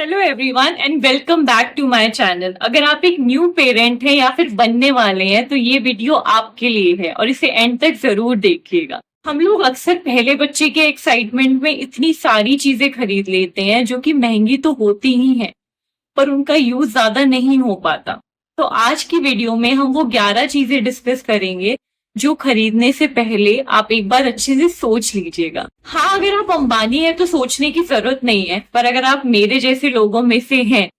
Hello everyone and welcome back to my channel. अगर आप एक न्यू पेरेंट हैं या फिर बनने वाले हैं तो ये वीडियो आपके लिए है और इसे एंड तक जरूर देखिएगा। हम लोग अक्सर पहले बच्चे के एक्साइटमेंट में इतनी सारी चीजें खरीद लेते हैं जो कि महंगी तो होती ही हैं, पर उनका यूज ज्यादा नहीं हो पाता। तो आज की वीडियो में हम वो 11 चीजें डिस्कस करेंगे जो खरीदने से पहले आप एक बार अच्छे से सोच लीजिएगा। हाँ, अगर आप अंबानी है तो सोचने की जरूरत नहीं है, पर अगर आप मेरे जैसे लोगों में से हैं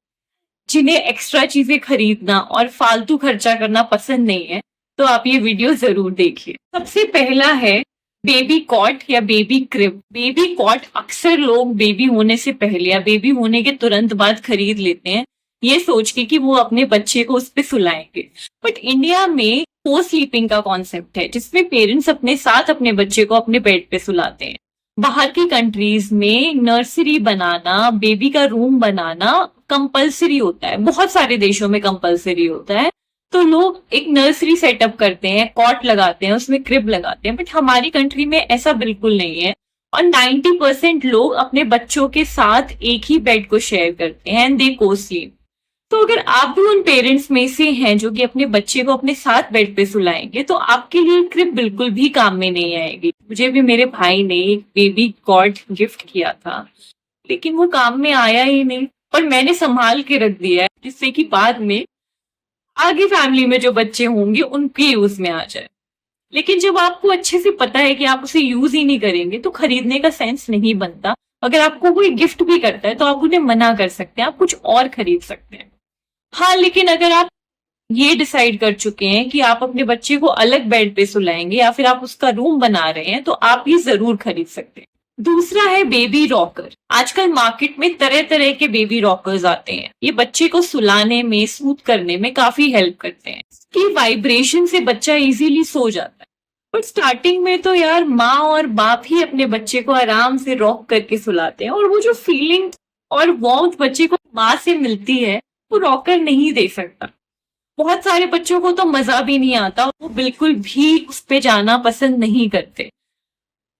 जिन्हें एक्स्ट्रा चीजें खरीदना और फालतू खर्चा करना पसंद नहीं है तो आप ये वीडियो जरूर देखिए। सबसे पहला है बेबी कॉट या बेबी क्रिब। बेबी कॉट अक्सर लोग बेबी होने से पहले या बेबी होने के तुरंत बाद खरीद लेते हैं, ये सोच के कि वो अपने बच्चे को उस पर सुलाएंगे। बट इंडिया में को स्लीपिंग का कॉन्सेप्ट है जिसमें पेरेंट्स अपने साथ अपने बच्चे को अपने बेड पे सुलाते हैं। बाहर की कंट्रीज में नर्सरी बनाना, बेबी का रूम बनाना कंपलसरी होता है, बहुत सारे देशों में कंपलसरी होता है। तो लोग एक नर्सरी सेटअप करते हैं, कॉट लगाते हैं, उसमें क्रिब लगाते हैं। बट हमारी कंट्री में ऐसा बिल्कुल नहीं है और 90% लोग अपने बच्चों के साथ एक ही बेड को शेयर करते हैं एंड दे को स्लीप। तो अगर आप भी उन पेरेंट्स में से हैं जो कि अपने बच्चे को अपने साथ बेड पे सुलाएंगे तो आपके लिए क्रिब बिल्कुल भी काम में नहीं आएगी। मुझे भी मेरे भाई ने एक बेबी कॉट गिफ्ट किया था, लेकिन वो काम में आया ही नहीं, पर मैंने संभाल के रख दिया है जिससे कि बाद में आगे फैमिली में जो बच्चे होंगे उनके यूज में आ जाए। लेकिन जब आपको अच्छे से पता है कि आप उसे यूज ही नहीं करेंगे तो खरीदने का सेंस नहीं बनता। अगर आपको कोई गिफ्ट भी करता है तो आप उन्हें मना कर सकते हैं, आप कुछ और खरीद सकते हैं। हाँ, लेकिन अगर आप ये डिसाइड कर चुके हैं कि आप अपने बच्चे को अलग बेड पे सुलाएंगे या फिर आप उसका रूम बना रहे हैं तो आप ये जरूर खरीद सकते हैं। दूसरा है बेबी रॉकर। आजकल मार्केट में तरह तरह के बेबी रॉकर्स आते हैं। ये बच्चे को सुलाने में, सूद करने में काफी हेल्प करते हैं। इसकी वाइब्रेशन से बच्चा इजीली सो जाता है। बट स्टार्टिंग में तो यार माँ और बाप ही अपने बच्चे को आराम से रॉक करके सुलाते हैं और वो जो फीलिंग और वार्मथ बच्चे को माँ से मिलती है वो रॉकर नहीं दे सकता। बहुत सारे बच्चों को तो मजा भी नहीं आता, वो बिल्कुल भी उस पे जाना पसंद नहीं करते।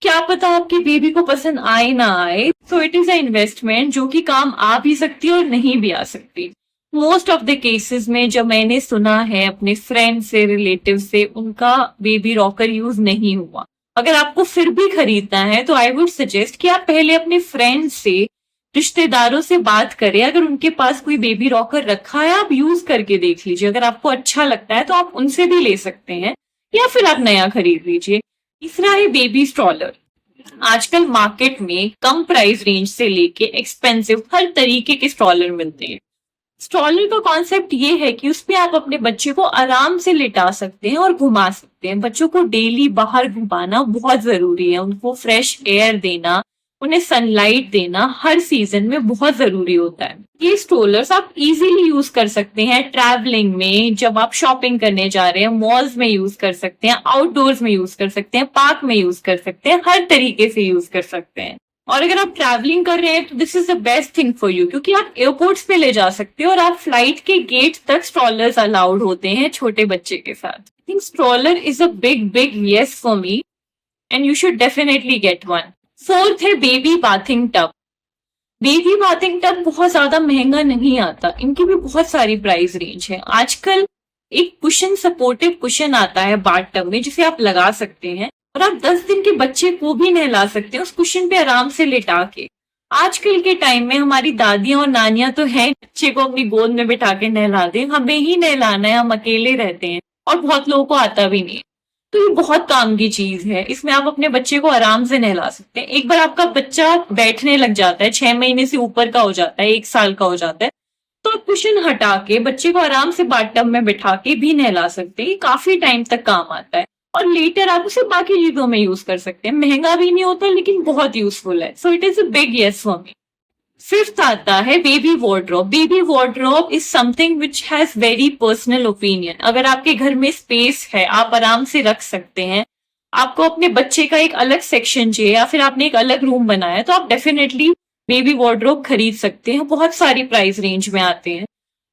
क्या पता आपकी बेबी को पसंद आए ना आए। तो इट इज अ इन्वेस्टमेंट जो कि काम आ भी सकती है और नहीं भी आ सकती। मोस्ट ऑफ द केसेस में जब मैंने सुना है अपने फ्रेंड से, रिलेटिव से, उनका बेबी रॉकर यूज नहीं हुआ। अगर आपको फिर भी खरीदना है तो आई वुड सजेस्ट कि आप पहले अपने फ्रेंड से, रिश्तेदारों से बात करें। अगर उनके पास कोई बेबी रॉकर रखा है आप यूज करके देख लीजिए। अगर आपको अच्छा लगता है तो आप उनसे भी ले सकते हैं या फिर आप नया खरीद लीजिए। तीसरा है बेबी स्ट्रॉलर। आजकल मार्केट में कम प्राइस रेंज से लेके एक्सपेंसिव हर तरीके के स्ट्रॉलर मिलते हैं। स्ट्रॉलर का कॉन्सेप्ट ये है कि उसमें आप अपने बच्चे को आराम से लिटा सकते हैं और घुमा सकते हैं। बच्चों को डेली बाहर घुमाना बहुत जरूरी है, उनको फ्रेश एयर देना, उन्हें सनलाइट देना हर सीजन में बहुत जरूरी होता है। ये स्ट्रोलर्स आप इजीली यूज कर सकते हैं ट्रैवलिंग में, जब आप शॉपिंग करने जा रहे हैं, मॉल्स में यूज कर सकते हैं, आउटडोर्स में यूज कर सकते हैं, पार्क में यूज कर सकते हैं, हर तरीके से यूज कर सकते हैं। और अगर आप ट्रैवलिंग कर रहे हैं तो this is the best thing for you, क्योंकि आप एयरपोर्ट्स पे ले जा सकते हो और आप फ्लाइट के गेट तक स्ट्रॉलर्स अलाउड होते हैं छोटे बच्चे के साथ। I think stroller is a big big yes for me and you should definitely get one. Fourth है baby bathing tub. Baby bathing tub बहुत ज्यादा महंगा नहीं आता, इनकी भी बहुत सारी प्राइस रेंज है। आजकल एक कुशन, सपोर्टिव कुशन आता है बाथ टब में जिसे आप लगा सकते हैं और आप 10 दिन के बच्चे को भी नहला सकते हैं उस कुशन पे आराम से लिटा के। आजकल के टाइम में हमारी दादियां और नानियां तो हैं बच्चे को अपनी गोद में बिठा के नहला दें, हमें ही नहलाना है, हम अकेले रहते हैं और बहुत लोगों को आता भी नहीं है। तो ये बहुत काम की चीज है, इसमें आप अपने बच्चे को आराम से नहला सकते हैं। एक बार आपका बच्चा बैठने लग जाता है, 6 महीने से ऊपर का हो जाता है, 1 साल का हो जाता है, तो आप कुशन हटा के बच्चे को आराम से बाथटब में बिठा के भी नहला सकते हैं। काफी टाइम तक काम आता है और लेटर आप उसे बाकी चीजों में यूज कर सकते हैं। महंगा भी नहीं होता लेकिन बहुत यूजफुल है। सो it is a big yes for me. Fifth आता है baby wardrobe. Baby wardrobe is something which has very personal opinion. अगर आपके घर में स्पेस है, आप आराम से रख सकते हैं, आपको अपने बच्चे का एक अलग सेक्शन चाहिए या फिर आपने एक अलग रूम बनाया तो आप डेफिनेटली बेबी वार्डरोब खरीद सकते हैं। बहुत सारी प्राइस रेंज में आते हैं।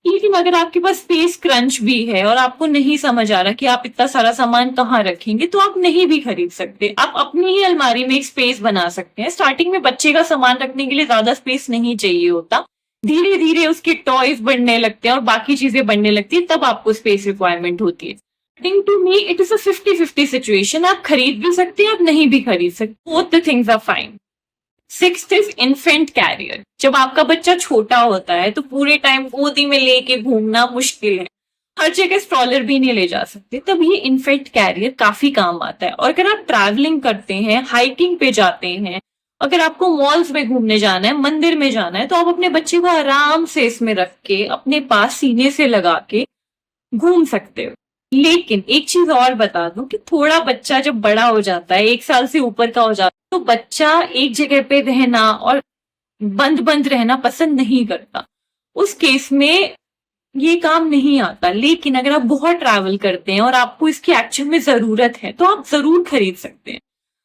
लेकिन अगर आपके पास स्पेस क्रंच भी है और आपको नहीं समझ आ रहा कि आप इतना सारा सामान कहाँ रखेंगे तो आप नहीं भी खरीद सकते। आप अपनी ही अलमारी में एक स्पेस बना सकते हैं। स्टार्टिंग में बच्चे का सामान रखने के लिए ज्यादा स्पेस नहीं चाहिए होता, धीरे धीरे उसके टॉयज बढ़ने लगते हैं और बाकी चीजें बढ़ने लगती है, तब आपको स्पेस रिक्वायरमेंट होती है। According to me it is a 50-50 situation. आप खरीद भी सकते हैं, आप नहीं भी खरीद सकते, both the things are fine. Sixth is infant carrier. जब आपका बच्चा छोटा होता है तो पूरे टाइम गोदी में लेके घूमना मुश्किल है, हर जगह स्ट्रॉलर भी नहीं ले जा सकते, तब ये इन्फेंट कैरियर काफी काम आता है। और अगर आप ट्रैवलिंग करते हैं, हाइकिंग पे जाते हैं, अगर आपको मॉल्स में घूमने जाना है, मंदिर में जाना है, तो आप अपने बच्चे को आराम से इसमें रख के अपने पास सीने से लगा के घूम सकते हो। लेकिन एक चीज और बता दूं कि थोड़ा बच्चा जब बड़ा हो जाता है, 1 साल से ऊपर का हो जाता है, तो बच्चा एक जगह पे रहना और बंद बंद रहना पसंद नहीं करता। उस केस में ये काम नहीं आता। लेकिन अगर आप बहुत ट्रैवल करते हैं और आपको इसकी एक्चुअल में जरूरत है, तो आप जरूर खरीद सकते हैं।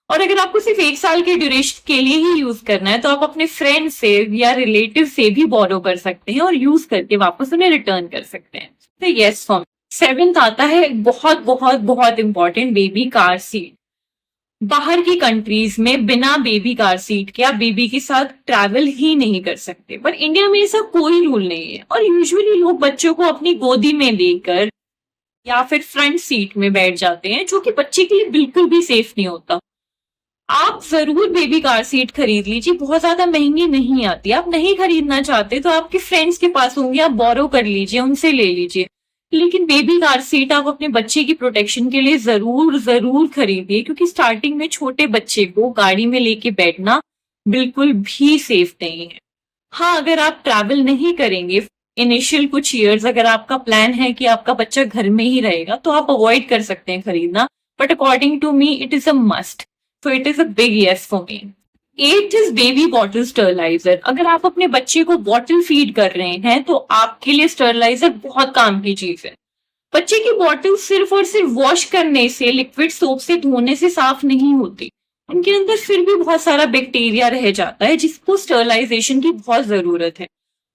और अगर आपको सिर्फ 1 साल के ड्यूरेशन के लिए ही यूज करना है, तो आप अपने फ्रेंड से या रिलेटिव से भी बोरो कर सकते हैं और यूज करके वापस उन्हें रिटर्न कर सकते हैं। तो यस फॉर 7th आता है बहुत बहुत बहुत इंपॉर्टेंट, बेबी कार सीट। बाहर की कंट्रीज में बिना बेबी कार सीट के आप बेबी के साथ ट्रैवल ही नहीं कर सकते, पर इंडिया में ऐसा कोई रूल नहीं है। और यूजुअली लोग बच्चों को अपनी गोदी में लेकर या फिर फ्रंट सीट में बैठ जाते हैं, जो कि बच्चे के लिए बिल्कुल भी सेफ नहीं होता। आप जरूर बेबी कार सीट खरीद लीजिए, बहुत ज्यादा महंगी नहीं आती। आप नहीं खरीदना चाहते तो आपके फ्रेंड्स के पास होंगे, आप बोरो कर लीजिए, उनसे ले लीजिए। लेकिन बेबी कार सीट आप अपने बच्चे की प्रोटेक्शन के लिए जरूर जरूर खरीदिए, क्योंकि स्टार्टिंग में छोटे बच्चे को गाड़ी में लेके बैठना बिल्कुल भी सेफ नहीं है। हाँ, अगर आप ट्रैवल नहीं करेंगे इनिशियल कुछ ईयर्स, अगर आपका प्लान है कि आपका बच्चा घर में ही रहेगा, तो आप अवॉइड कर सकते हैं खरीदना। But according to me it is a must, so it is a big yes for me. 8th is baby bottle steriliser. अगर आप अपने बच्चे को बॉटल फीड कर रहे हैं, तो आपके लिए स्टरलाइजर बहुत काम की चीज है। बच्चे की बॉटल सिर्फ और सिर्फ वॉश करने से, लिक्विड सोप से धोने से साफ नहीं होती। उनके अंदर फिर भी बहुत सारा बैक्टीरिया रह जाता है, जिसको स्टरलाइजेशन की बहुत जरूरत है।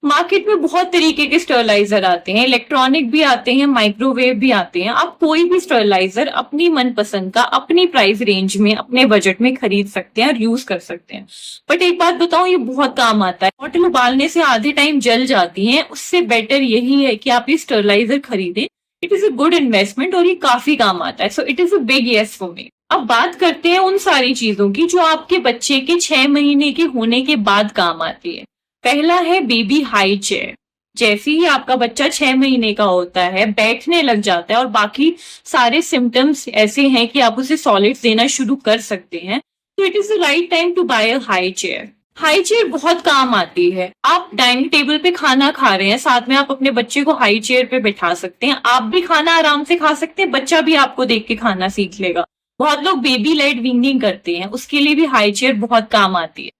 मार्केट में बहुत तरीके के स्टरलाइजर आते हैं, इलेक्ट्रॉनिक भी आते हैं, माइक्रोवेव भी आते हैं। आप कोई भी स्टरलाइजर अपनी मनपसंद का, अपनी प्राइस रेंज में, अपने बजट में खरीद सकते हैं और यूज कर सकते हैं। बट एक बात बताऊं, ये बहुत काम आता है। बॉटल उबालने से आधे टाइम जल जाती है, उससे बेटर यही है कि आप ये स्टरलाइजर खरीदें। It is a good investment और ये काफी काम आता है। सो it is a big yes for मी। अब बात करते हैं उन सारी चीजों की जो आपके बच्चे के 6 महीने के होने के बाद काम आती है। पहला है बेबी हाई चेयर। जैसे ही आपका बच्चा 6 महीने का होता है, बैठने लग जाता है और बाकी सारे सिम्टम्स ऐसे हैं कि आप उसे सॉलिड्स देना शुरू कर सकते हैं, तो it is the right time to buy a high chair. High chair बहुत काम आती है। आप डाइनिंग टेबल पे खाना खा रहे हैं, साथ में आप अपने बच्चे को हाई चेयर पे बैठा सकते हैं। आप भी खाना आराम से खा सकते हैं, बच्चा भी आपको देख के खाना सीख लेगा। बहुत लोग बेबी लेड वीनिंग करते हैं, उसके लिए भी हाई चेयर बहुत काम आती है।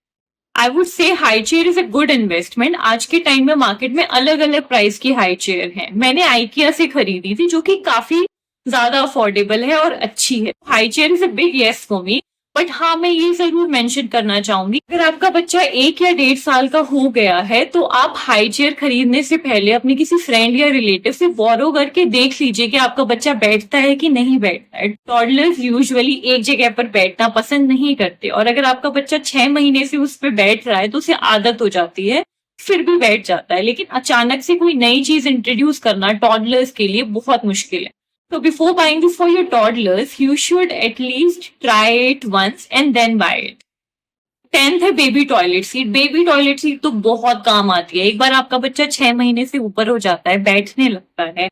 I would say high chair is a good investment. आज के टाइम में मार्केट में अलग अलग प्राइस की हाई चेयर है। मैंने आइकिया से खरीदी थी, जो कि काफी ज्यादा अफोर्डेबल है और अच्छी है। High chair is a big yes for me. But हाँ, मैं ये जरूर मेंशन करना चाहूंगी, अगर आपका बच्चा 1 या 1.5 साल का हो गया है, तो आप हाई चेयर खरीदने से पहले अपने किसी फ्रेंड या रिलेटिव से बोरो करके देख लीजिए कि आपका बच्चा बैठता है कि नहीं बैठता है। टॉडलर्स यूजुअली एक जगह पर बैठना पसंद नहीं करते, और अगर आपका बच्चा 6 महीने से उस पर बैठ रहा है तो उसे आदत हो जाती है, फिर भी बैठ जाता है। लेकिन अचानक से कोई नई चीज इंट्रोड्यूस करना टॉडलर्स के लिए बहुत मुश्किल है। So before buying this for your toddlers, you should at least try it once and then buy it. 10th है baby toilet seat. Baby toilet seat तो बहुत काम आती है। एक बार आपका बच्चा 6 महीने से ऊपर हो जाता है, बैठने लगता है,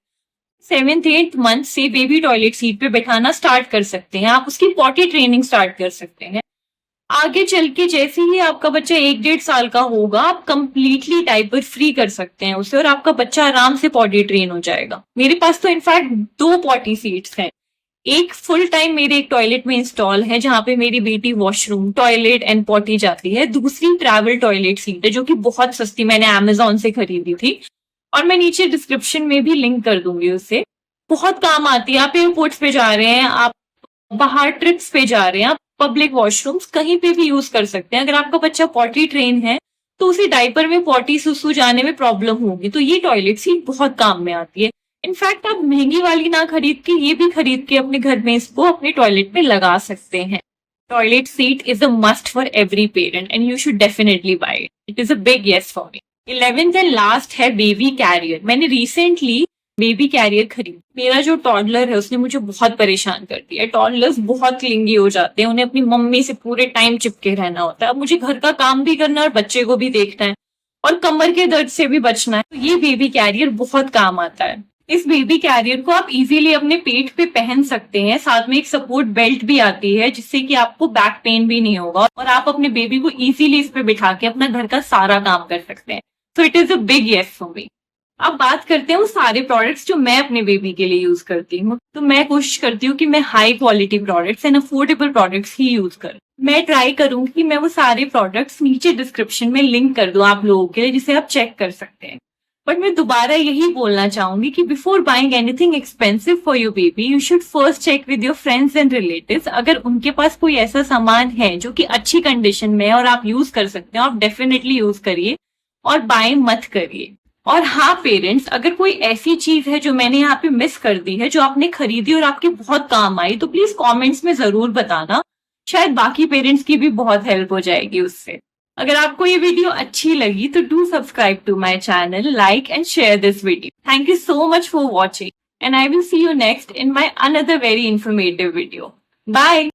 7th 8th मंथ से बेबी टॉयलेट सीट पे बैठाना स्टार्ट कर सकते हैं। आप उसकी पॉटी ट्रेनिंग स्टार्ट कर सकते हैं। आगे चल के जैसे ही आपका बच्चा 1-1.5 साल का होगा, आप कंप्लीटली डायपर फ्री कर सकते हैं उसे, और आपका बच्चा आराम से पॉटी ट्रेन हो जाएगा। मेरे पास तो इनफैक्ट 2 पॉटी सीट्स हैं। एक फुल टाइम मेरे एक टॉयलेट में इंस्टॉल है, जहां पे मेरी बेटी वॉशरूम, टॉयलेट एंड पॉटी जाती है। दूसरी ट्रैवल टॉयलेट सीट है, जो कि बहुत सस्ती, मैंने अमेजोन से खरीदी थी, और मैं नीचे डिस्क्रिप्शन में भी लिंक कर दूंगी उससे। बहुत काम आती है। आप एयरपोर्ट्स पे जा रहे हैं, आप बाहर ट्रिप्स पे जा रहे हैं, आप पब्लिक वॉशरूम्स कहीं पे भी यूज कर सकते हैं। अगर आपका बच्चा पॉटी ट्रेन है, तो उसे डायपर में पॉटी सुसु जाने में प्रॉब्लम होगी, तो ये टॉयलेट सीट बहुत काम में आती है। इनफैक्ट आप महंगी वाली ना खरीद के ये भी खरीद के अपने घर में इसको अपने टॉयलेट में लगा सकते हैं। Toilet seat is a must for every parent and you should definitely buy it. It is a big yes for me. 11th and last है बेबी कैरियर। मैंने रिसेंटली बेबी कैरियर खरीद। मेरा जो टॉडलर है उसने मुझे बहुत परेशान कर दिया। टॉडलर्स बहुत क्लिंगी हो जाते हैं, उन्हें अपनी मम्मी से पूरे टाइम चिपके रहना होता है। अब मुझे घर का काम भी करना है और बच्चे को भी देखना है और कमर के दर्द से भी बचना है, तो ये बेबी कैरियर बहुत काम आता है। इस बेबी कैरियर को आप इजीली अपने पेट पे पहन सकते हैं। साथ में एक सपोर्ट बेल्ट भी आती है जिससे कि आपको बैक पेन भी नहीं होगा और आप अपने बेबी को इजीली इस पे बिठा के अपना घर का सारा काम कर सकते हैं। सो it is a big yes for मी। अब बात करते हैं वो सारे प्रोडक्ट्स जो मैं अपने बेबी के लिए यूज करती हूँ। तो मैं कोशिश करती हूँ कि मैं high quality products and affordable products he use करूँ। मैं ट्राई करूंगी कि मैं वो सारे प्रोडक्ट्स नीचे डिस्क्रिप्शन में लिंक कर दूं आप लोगों के लिए, जिसे आप चेक कर सकते हैं। बट मैं दोबारा यही बोलना चाहूंगी कि before buying anything expensive for your baby you should first check with your friends and relatives. अगर उनके पास कोई ऐसा सामान है जो कि अच्छी कंडीशन में है और आप यूज कर सकते हैं, आप डेफिनेटली यूज करिए और बाय मत करिए। और हाँ पेरेंट्स, अगर कोई ऐसी चीज है जो मैंने यहाँ पे मिस कर दी है, जो आपने खरीदी और आपके बहुत काम आई, तो प्लीज कमेंट्स में जरूर बताना। शायद बाकी पेरेंट्स की भी बहुत हेल्प हो जाएगी उससे। अगर आपको ये वीडियो अच्छी लगी तो do subscribe to my channel, like and share this video. Thank you so much for watching and I will see you next in my another very informative video. Bye.